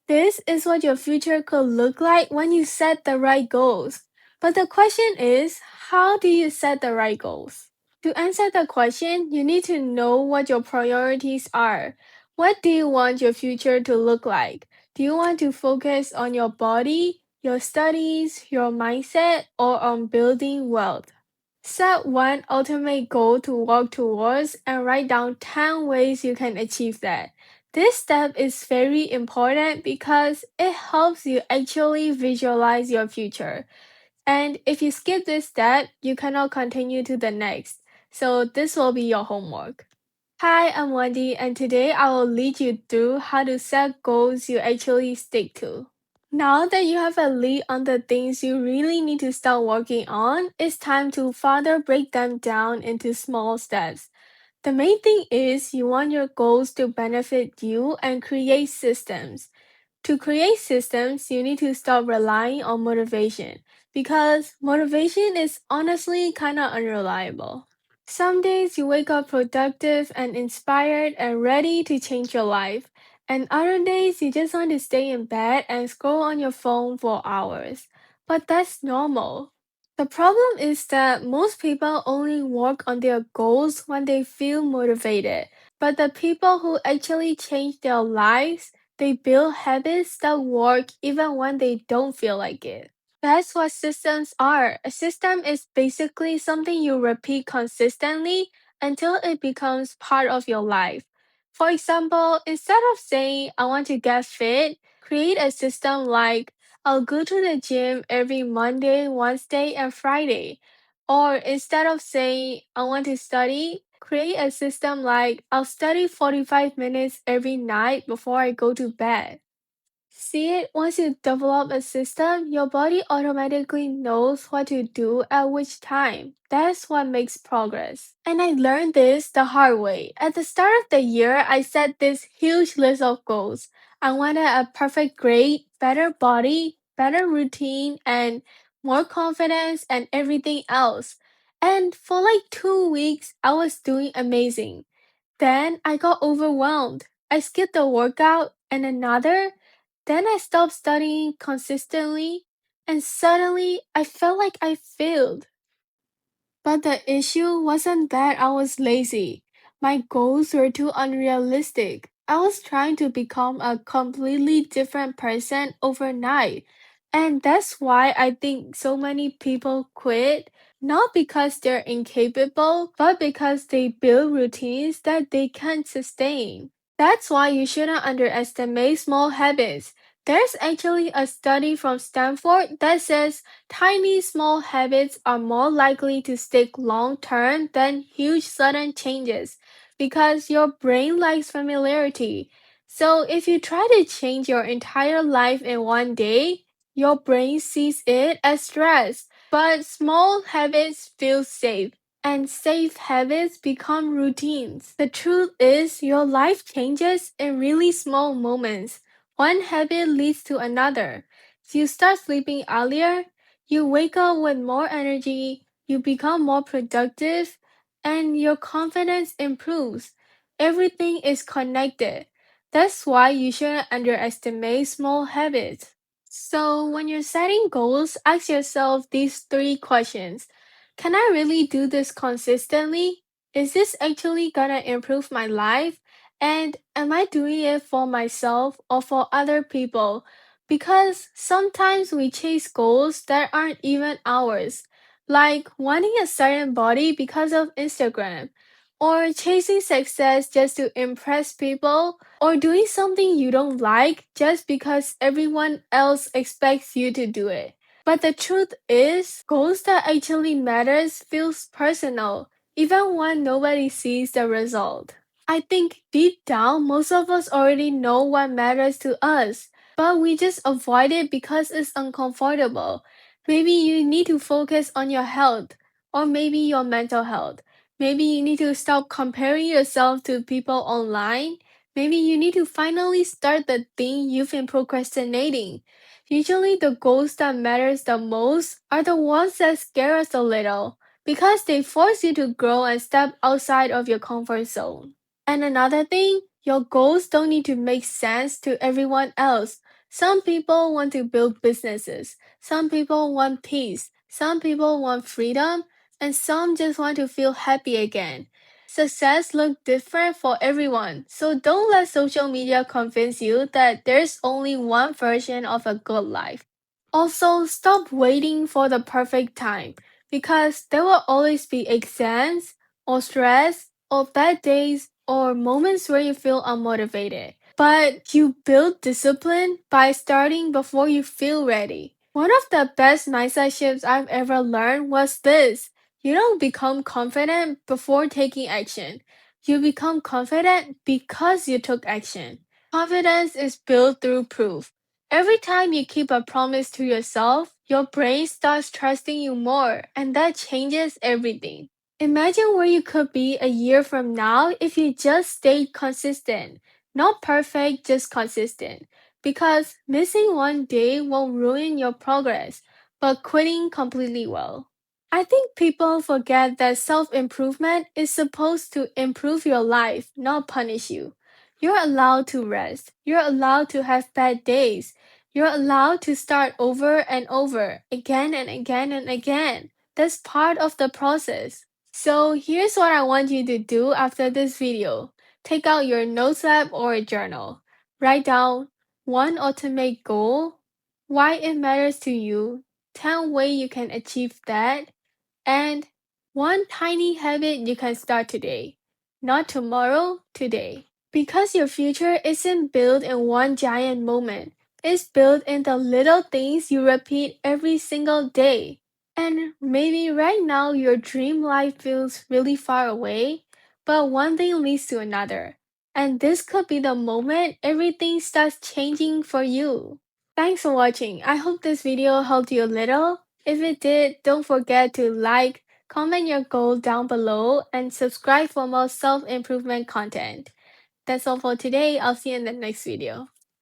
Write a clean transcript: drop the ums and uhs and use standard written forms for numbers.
This is what your future could look like when you set the right goals. But the question is, how do you set the right goals? To answer the question, you need to know what your priorities are. What do you want your future to look like? Do you want to focus on your body, your studies, your mindset, or on building wealth? Set one ultimate goal to work towards and write down 10 ways you can achieve that. This step is very important because it helps you actually visualize your future. And if you skip this step, you cannot continue to the next. So this will be your homework. Hi, I'm Wendy, and today I will lead you through how to set goals you actually stick to. Now that you have a lead on the things you really need to start working on, it's time to further break them down into small steps. The main thing is you want your goals to benefit you and create systems. To create systems, you need to stop relying on motivation because motivation is honestly kind of unreliable. Some days you wake up productive and inspired and ready to change your life, and other days you just want to stay in bed and scroll on your phone for hours. But that's normal. The problem is that most people only work on their goals when they feel motivated, but the people who actually change their lives, they build habits that work even when they don't feel like it. That's what systems are. A system is basically something you repeat consistently until it becomes part of your life. For example, instead of saying, I want to get fit, create a system like, I'll go to the gym every Monday, Wednesday, and Friday. Or instead of saying, I want to study, create a system like, I'll study 45 minutes every night before I go to bed. See it, once you develop a system, your body automatically knows what to do at which time. That's what makes progress. And I learned this the hard way. At the start of the year, I set this huge list of goals. I wanted a perfect grade, better body, better routine, and more confidence and everything else. And for like 2 weeks, I was doing amazing. Then I got overwhelmed. I skipped a workout and another. Then I stopped studying consistently, and suddenly I felt like I failed. But the issue wasn't that I was lazy. My goals were too unrealistic. I was trying to become a completely different person overnight. And that's why I think so many people quit, not because they're incapable, but because they build routines that they can't sustain. That's why you shouldn't underestimate small habits. There's actually a study from Stanford that says tiny small habits are more likely to stick long term than huge sudden changes because your brain likes familiarity. So if you try to change your entire life in one day, your brain sees it as stress. But small habits feel safe, and safe habits become routines. The truth is, your life changes in really small moments. One habit leads to another. You start sleeping earlier, you wake up with more energy, you become more productive, and your confidence improves. Everything is connected. That's why you shouldn't underestimate small habits. So, when you're setting goals, ask yourself these three questions. Can I really do this consistently? Is this actually gonna improve my life? And am I doing it for myself or for other people? Because sometimes we chase goals that aren't even ours, like wanting a certain body because of Instagram, or chasing success just to impress people, or doing something you don't like just because everyone else expects you to do it. But the truth is, goals that actually matters feels personal, even when nobody sees the result. I think deep down, most of us already know what matters to us, but we just avoid it because it's uncomfortable. Maybe you need to focus on your health, or maybe your mental health. Maybe you need to stop comparing yourself to people online. Maybe you need to finally start the thing you've been procrastinating. Usually the goals that matters the most are the ones that scare us a little because they force you to grow and step outside of your comfort zone. And another thing, Your goals don't need to make sense to everyone else. Some people want to build businesses, some people want peace, some people want freedom, and some just want to feel happy again. Success looks different for everyone, so don't let social media convince you that there's only one version of a good life. Also, stop waiting for the perfect time because there will always be exams or stress or bad days or moments where you feel unmotivated. But you build discipline by starting before you feel ready. One of the best mindset shifts I've ever learned was this. You don't become confident before taking action. You become confident because you took action. Confidence is built through proof. Every time you keep a promise to yourself, your brain starts trusting you more, and that changes everything. Imagine where you could be a year from now if you just stayed consistent. Not perfect, just consistent. Because missing one day won't ruin your progress, but quitting completely will. I think people forget that self improvement is supposed to improve your life, not punish you. You're allowed to rest. You're allowed to have bad days. You're allowed to start over and over, again and again and again. That's part of the process. So here's what I want you to do after this video. Take out your notes app or a journal. Write down one ultimate goal, why it matters to you, 10 ways you can achieve that, and one tiny habit you can start today. Not tomorrow, today. Because your future isn't built in one giant moment. It's built in the little things you repeat every single day. And maybe right now your dream life feels really far away, but one thing leads to another. And this could be the moment everything starts changing for you. Thanks for watching. I hope this video helped you a little. If it did, don't forget to like, comment your goal down below, and subscribe for more self-improvement content. That's all for today. I'll see you in the next video.